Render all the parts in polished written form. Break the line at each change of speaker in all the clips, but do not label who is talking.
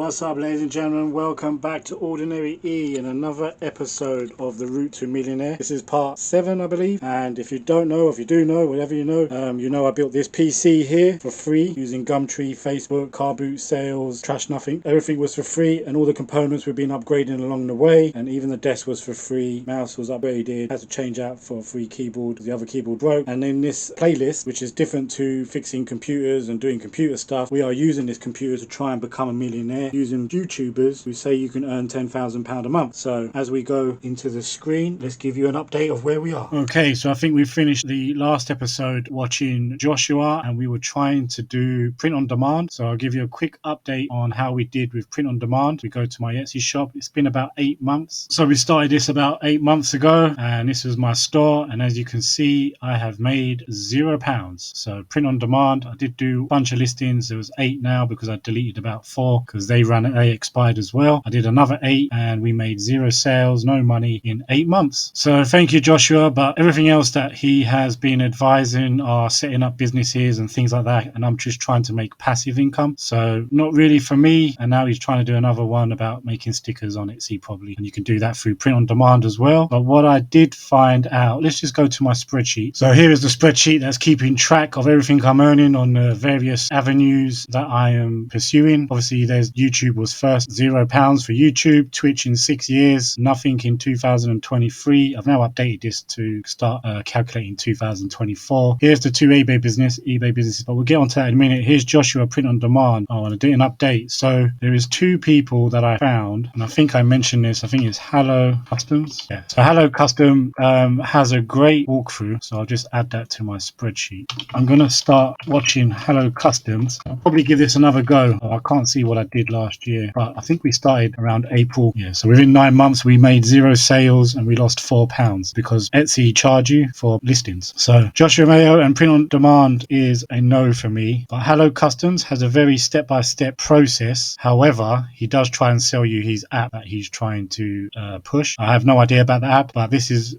What's up, ladies and gentlemen? Welcome back to Ordinary E and another episode of The Route to Millionaire. This is part 7, I believe. And if you don't know, if you do know, whatever you know I built this PC here for free using Gumtree, Facebook, car boot sales, trash nothing. Everything was for free, and all the components we've been upgrading along the way. And even the desk was for free. Mouse was upgraded. Had to change out for a free keyboard. The other keyboard broke. And in this playlist, which is different to fixing computers and doing computer stuff, we are using this computer to try and become a millionaire, using YouTubers who say you can earn £10,000 a month. So as we go into the screen, let's give you an update of where we are. Okay, so I think we finished the last episode watching Joshua, and we were trying to do print on demand. So I'll give you a quick update on how we did with print on demand. We go to my Etsy shop. It's been about 8 months. So we started this about 8 months ago, and this was my store. And as you can see, I have made £0. So print on demand, I did do a bunch of listings. There was 8 now because I deleted about 4 because they expired as well. I did another 8 and we made 0 sales, no money in 8 months. So thank you, Joshua. But everything else that he has been advising are setting up businesses and things like that, and I'm just trying to make passive income. So not really for me. And now he's trying to do another one about making stickers on Etsy probably, and you can do that through print on demand as well. But what I did find out, let's just go to my spreadsheet. So here is the spreadsheet that's keeping track of everything I'm earning on the various avenues that I am pursuing. Obviously there's YouTube was first, £0 for YouTube. Twitch in 6 years, nothing in 2023. I've now updated this to start calculating 2024. Here's the 2 eBay businesses, but we'll get onto that in a minute. Here's Joshua print on demand. I want to do an update. So there is 2 people that I found, and I think I mentioned this. I think it's Hello Customs. Yeah. So Hello Custom has a great walkthrough. So I'll just add that to my spreadsheet. I'm going to start watching Hello Customs. I'll probably give this another go. I can't see what I did last year, but I think we started around April. Yeah, so within 9 months we made 0 sales and we lost £4 because Etsy charge you for listings. So Joshua Mayo and print on demand is a no for me, but Hello Customs has a very step-by-step process. However, he does try and sell you his app that he's trying to push. I have no idea about the app, but this is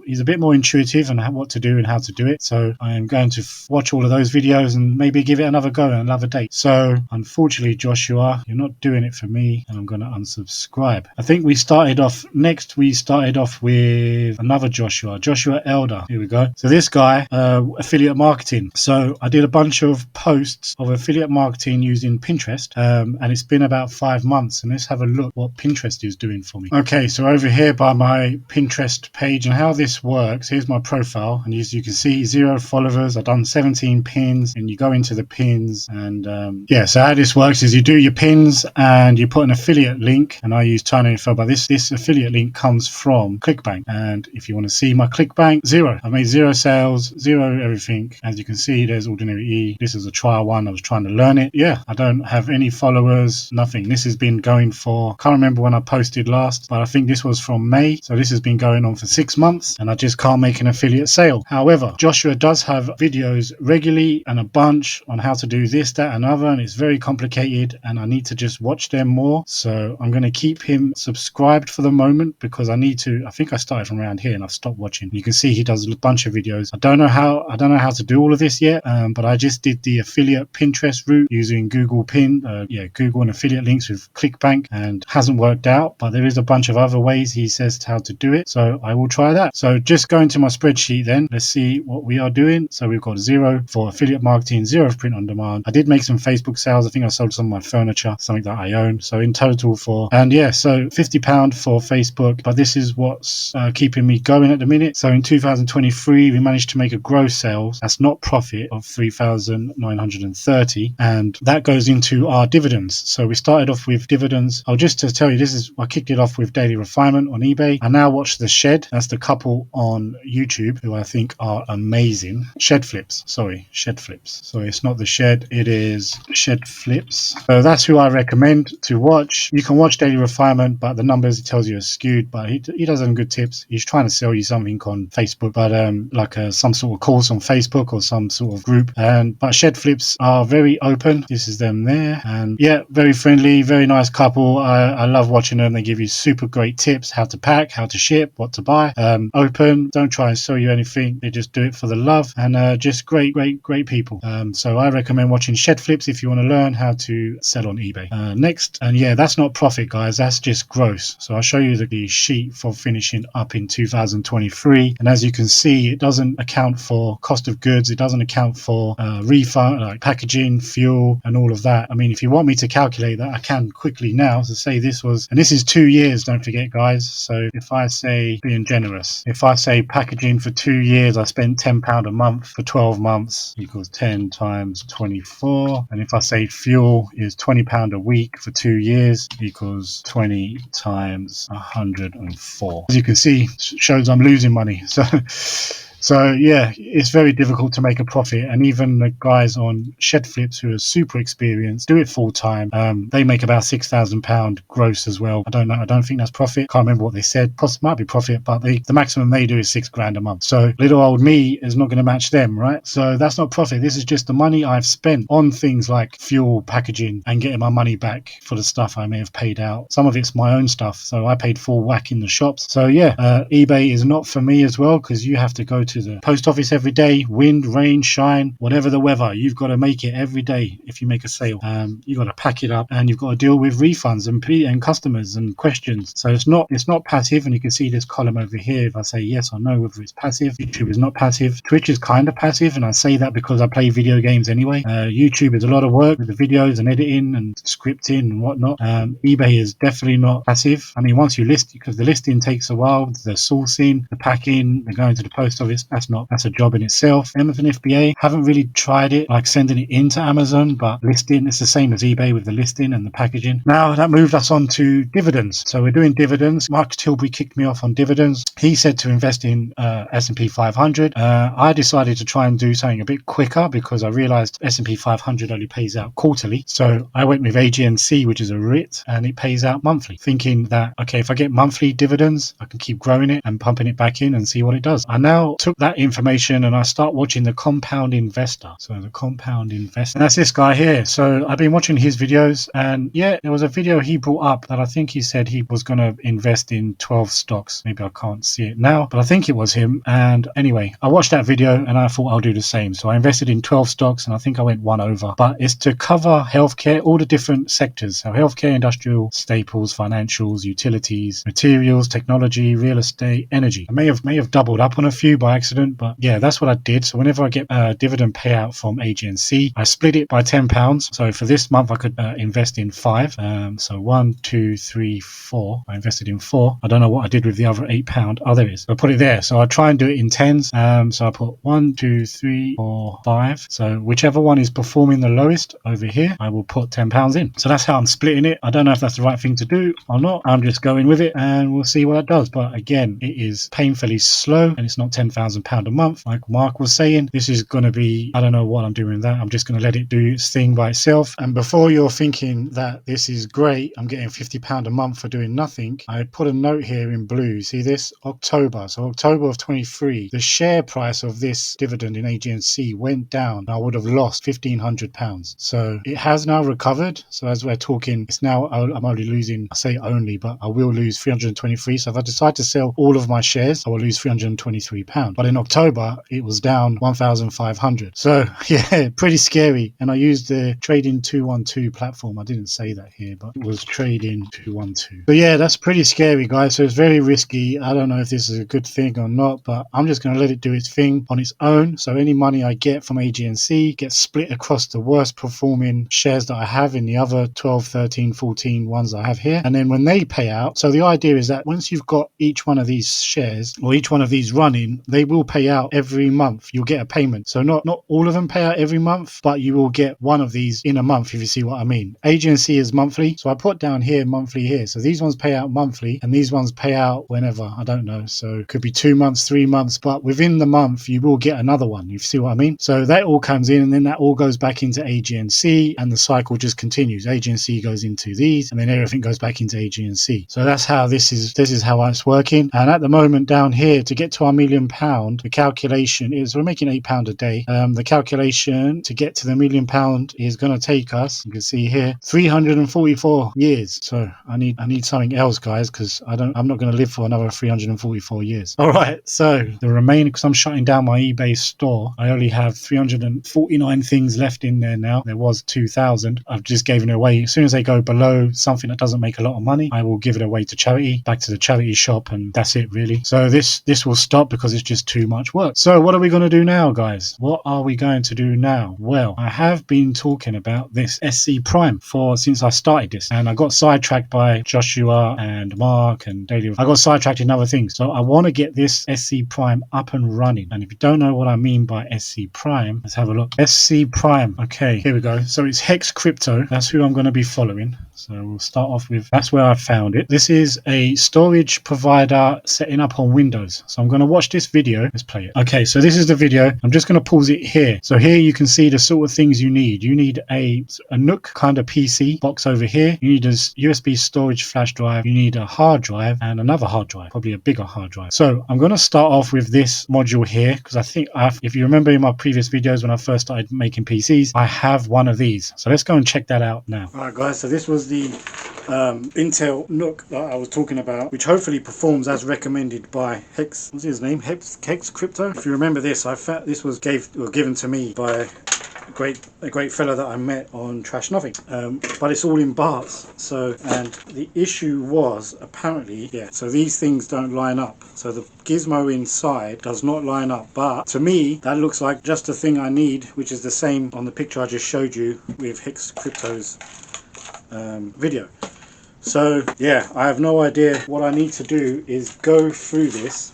he's a bit more intuitive on what to do and how to do it. So I am going to watch all of those videos and maybe give it another go and another date. So unfortunately, Joshua, you're not doing it for me, and I'm going to unsubscribe. I think we started off with another Joshua Elder. Here we go. So this guy, affiliate marketing. So I did a bunch of posts of affiliate marketing using Pinterest, and it's been about 5 months, and let's have a look what Pinterest is doing for me. Okay, so over here by my Pinterest page, and how this works, here's my profile, and as you can see, 0 followers. I've done 17 pins, and you go into the pins, and yeah, so how this works is you do your pins and you put an affiliate link, and I use Tiny Info, but this affiliate link comes from ClickBank, and if you want to see my ClickBank, 0. I made 0 sales, 0 everything. As you can see, there's Ordinary E. This is a trial one. I was trying to learn it. Yeah, I don't have any followers, nothing. This has been going for, can't remember when I posted last, but I think this was from May, so this has been going on for 6 months, and I just can't make an affiliate sale. However, Joshua does have videos regularly and a bunch on how to do this, that, and other, and it's very complicated, and I need to just watch them more. So I'm going to keep him subscribed for the moment because I need to. I think I started from around here and I've stopped watching. You can see he does a bunch of videos. I don't know how to do all of this yet, but I just did the affiliate Pinterest route using Google Google and affiliate links with ClickBank, and hasn't worked out, but there is a bunch of other ways he says how to do it, so I will try that. So just go into my spreadsheet then. Let's see what we are doing. So we've got 0 for affiliate marketing, 0 for print on demand. I did make some Facebook sales. I think I sold some of my furniture, something that I own. So in total so £50 for Facebook, but this is what's keeping me going at the minute. So in 2023, we managed to make a gross sales, that's not profit, of 3,930, and that goes into our dividends. So we started off with dividends. Just to tell you, I kicked it off with Daily Refinement on eBay. I now watch The Shed. That's the couple on YouTube who I think are amazing. Shed Flips. Sorry, it's not The Shed, it is Shed Flips. So that's who I recommend to watch. You can watch Daily Refinement, but the numbers it tells you are skewed, but he does have good tips. He's trying to sell you something on Facebook, but some sort of course on Facebook or some sort of group. But Shed Flips are very open. This is them there, and yeah, very friendly, very nice couple. I love watching them. They give you super great tips, how to pack, how to ship, what to buy. Open, don't try and sell you anything. They just do it for the love, and just great people. So I recommend watching Shed Flips if you want to learn how to sell on eBay. anyway. Next, and yeah, that's not profit, guys, that's just gross. So I'll show you the sheet for finishing up in 2023, and as you can see, it doesn't account for cost of goods, it doesn't account for refund, like packaging, fuel, and all of that. I mean, if you want me to calculate that, I can quickly now. So say this was, and this is 2 years, don't forget, guys. So if I say, being generous, if I say packaging for 2 years, I spent £10 a month for 12 months equals 10 times 24. And if I say fuel is £20 a week for 2 years equals 20 times 104. As you can see, shows I'm losing money. So yeah, it's very difficult to make a profit, and even the guys on shed flips who are super experienced do it full time. They make about £6,000 gross as well. I don't know. I don't think that's profit. Can't remember what they said. Might be profit, but the maximum they do is £6,000 a month. So little old me is not going to match them, right? So that's not profit. This is just the money I've spent on things like fuel, packaging, and getting my money back for the stuff I may have paid out. Some of it's my own stuff, so I paid full whack in the shops. So yeah, eBay is not for me as well, because you have to go to the post office every day, wind, rain, shine, whatever the weather. You've got to make it every day if you make a sale. You've got to pack it up, and you've got to deal with refunds and customers and questions. So it's not passive, and you can see this column over here. If I say yes or no, whether it's passive. YouTube is not passive. Twitch is kind of passive, and I say that because I play video games anyway. YouTube is a lot of work with the videos and editing and scripting and whatnot. eBay is definitely not passive. I mean, once you list, because the listing takes a while, the sourcing, the packing, the going to the post office, that's a job in itself. Amazon FBA, haven't really tried it, like sending it into Amazon, but listing, it's the same as eBay with the listing and the packaging. Now that moved us on to dividends. So we're doing dividends. Mark Tilbury kicked me off on dividends. He said to invest in S&P 500. I decided to try and do something a bit quicker because I realized S&P 500 only pays out quarterly. So I went with AGNC, which is a REIT, and it pays out monthly, thinking that, okay, if I get monthly dividends, I can keep growing it and pumping it back in and see what it does. I now took that information and I start watching the Compound Investor. So the Compound Investor, and that's this guy here. So I've been watching his videos, and yeah, there was a video he brought up that I think he said he was going to invest in 12 stocks. Maybe I can't see it now, but I think it was him. And anyway, I watched that video and I thought I'll do the same. So I invested in 12 stocks, and I think I went one over, but it's to cover healthcare, all the different sectors. So healthcare, industrial, staples, financials, utilities, materials, technology, real estate, energy. I may have doubled up on a few by accident, but yeah, that's what I did. So whenever I get a dividend payout from AGNC, I split it by £10. So for this month, I could invest in 5. So 1, 2, 3, 4. I invested in 4. I don't know what I did with the other £8. Oh, there it is. I put it there. So I try and do it in tens. So I put 1, 2, 3, 4, 5. So whichever one is performing the lowest over here, I will put £10 in. So that's how I'm splitting it. I don't know if that's the right thing to do or not. I'm just going with it, and we'll see what it does. But again, it is painfully slow, and it's not £10,000 a month like Mark was saying. This is going to be, I don't know what I'm doing with that. I'm just going to let it do its thing by itself. And before you're thinking that this is great, I'm getting £50 a month for doing nothing, I put a note here in blue. See this? October. So October of 23, the share price of this dividend in AGNC went down. I would have lost £1,500. So it has now recovered. So as we're talking, it's now, I'm only losing, I say only, but I will lose 323. So if I decide to sell all of my shares, I will lose £323. But in October, it was down 1,500. So yeah, pretty scary. And I used the Trading 212 platform. I didn't say that here, but it was Trading 212. So yeah, that's pretty scary, guys. So it's very risky. I don't know if this is a good thing or not, but I'm just going to let it do its thing on its own. So any money I get from AGNC gets split across the worst performing shares that I have in the other 12, 13, 14 ones I have here. And then when they pay out, so the idea is that once you've got each one of these shares or each one of these running, they will pay out every month. You'll get a payment. So not all of them pay out every month, but you will get one of these in a month, if you see what I mean. Agency is monthly. So I put down here monthly here. So these ones pay out monthly and these ones pay out whenever. I don't know. So it could be 2 months, 3 months, but within the month, you will get another one. You see what I mean? So that all comes in and then that all goes back into AGNC and the cycle just continues. AGNC goes into these and then everything goes back into AGNC. So that's how this is how it's working. And at the moment down here, to get to our £1 million, £1,000,000, the calculation is we're making £8 a day. The calculation to get to the £1,000,000 is going to take us, you can see here, 344 years. So I need something else, guys, because I'm not going to live for another 344 years. All right, so the remaining, because I'm shutting down my eBay store, I only have 349 things left in there now. There was 2,000. I've just given it away. As soon as they go below something that doesn't make a lot of money, I will give it away to charity, back to the charity shop, and that's it really. So this will stop because it's just too much work. So what are we going to do now, guys? What are we going to do now? Well, I have been talking about this SC Prime since I started this, and I got sidetracked by Joshua and Mark and Daily. I got sidetracked in other things. So I want to get this SC Prime up and running. And if you don't know what I mean by SC Prime, let's have a look. SC Prime. Okay, here we go. So it's Hex Crypto. That's who I'm going to be following. So we'll start off with, that's where I found it. This is a storage provider setting up on Windows. So I'm going to watch this video. Let's play it. Okay, so this is the video. I'm just going to pause it here. So here you can see the sort of things you need. You need a Nook kind of PC box over here. You need a USB storage flash drive. You need a hard drive and another hard drive, probably a bigger hard drive. So I'm going to start off with this module here because I think if you remember in my previous videos when I first started making PCs, I have one of these. So let's go and check that out now. All right, guys. So this was the Intel Nook that I was talking about, which hopefully performs as recommended by Hex. What's his name? Hex Crypto. If you remember this, I found this was given to me by a great fella that I met on Trash Nothing, but it's all in bars. So, and the issue was apparently, yeah, so these things don't line up. So the gizmo inside does not line up, but to me that looks like just the thing I need, which is the same on the picture I just showed you with Hex Crypto's video. So yeah, I have no idea. What I need to do is go through this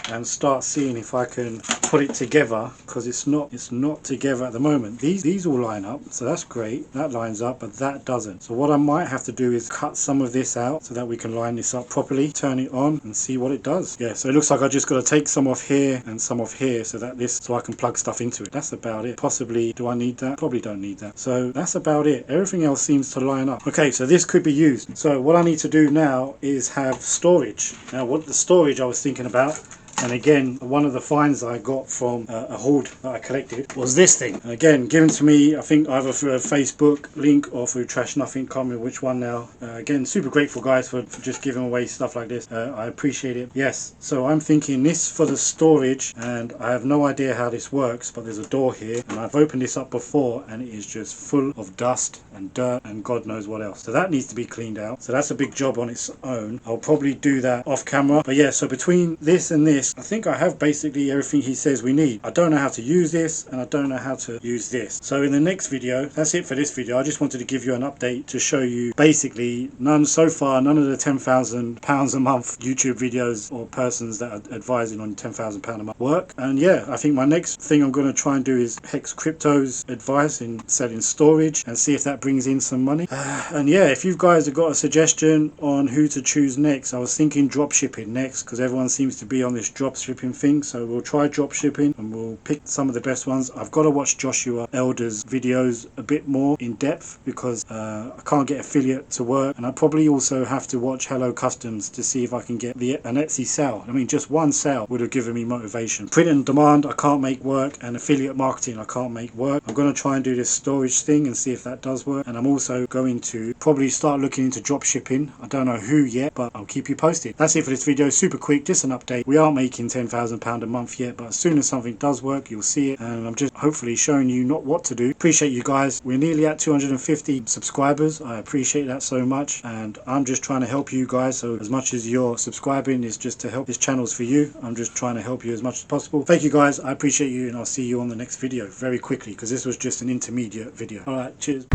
and start seeing if I can put it together, because it's not together at the moment. These all line up, so that's great, that lines up, but that doesn't. So what I might have to do is cut some of this out so that we can line this up properly, turn it on and see what it does. Yeah, so it looks like I just got to take some off here and some off here so I can plug stuff into it. That's about it. Possibly, do I need that? Probably don't need that. So that's about it. Everything else seems to line up. Okay, so this could be used. So what I need to do now is have storage. Now what the storage I was thinking about, and again, one of the finds I got from a hoard that I collected was this thing. Again, given to me, I think either through a Facebook link or through Trash Nothing, can't remember which one now. Again, super grateful guys for just giving away stuff like this. I appreciate it. Yes, so I'm thinking this for the storage, and I have no idea how this works, but there's a door here, and I've opened this up before, and it is just full of dust and dirt and God knows what else. So that needs to be cleaned out. So that's a big job on its own. I'll probably do that off camera. But yeah, so between this and this, I think I have basically everything he says we need. I don't know how to use this, and I don't know how to use this. So in the next video, that's it for this video. I just wanted to give you an update to show you basically none of the £10,000 a month YouTube videos or persons that are advising on £10,000 a month work. And yeah, I think my next thing I'm going to try and do is Hex Crypto's advice in selling storage and see if that brings in some money. And yeah, if you guys have got a suggestion on who to choose next, I was thinking drop shipping next, because everyone seems to be on this drop shipping thing. So we'll try drop shipping and we'll pick some of the best ones. I've got to watch Joshua Elder's videos a bit more in depth because I can't get affiliate to work, and I probably also have to watch Hello Customs to see if I can get an Etsy sale. I mean, just one sale would have given me motivation. Print and demand I can't make work, and affiliate marketing I can't make work. I'm going to try and do this storage thing and see if that does work, and I'm also going to probably start looking into drop shipping. I don't know who yet, but I'll keep you posted. That's it for this video. Super quick, just an update. We aren't making £10,000 a month yet, but as soon as something does work, you'll see it, and I'm just hopefully showing you not what to do. Appreciate you guys. We're nearly at 250 subscribers. I appreciate that so much, and I'm just trying to help you guys. So as much as you're subscribing is just to help, this channel's for you. I'm just trying to help you as much as possible. Thank you guys, I appreciate you, and I'll see you on the next video very quickly, because this was just an intermediate video. All right, cheers.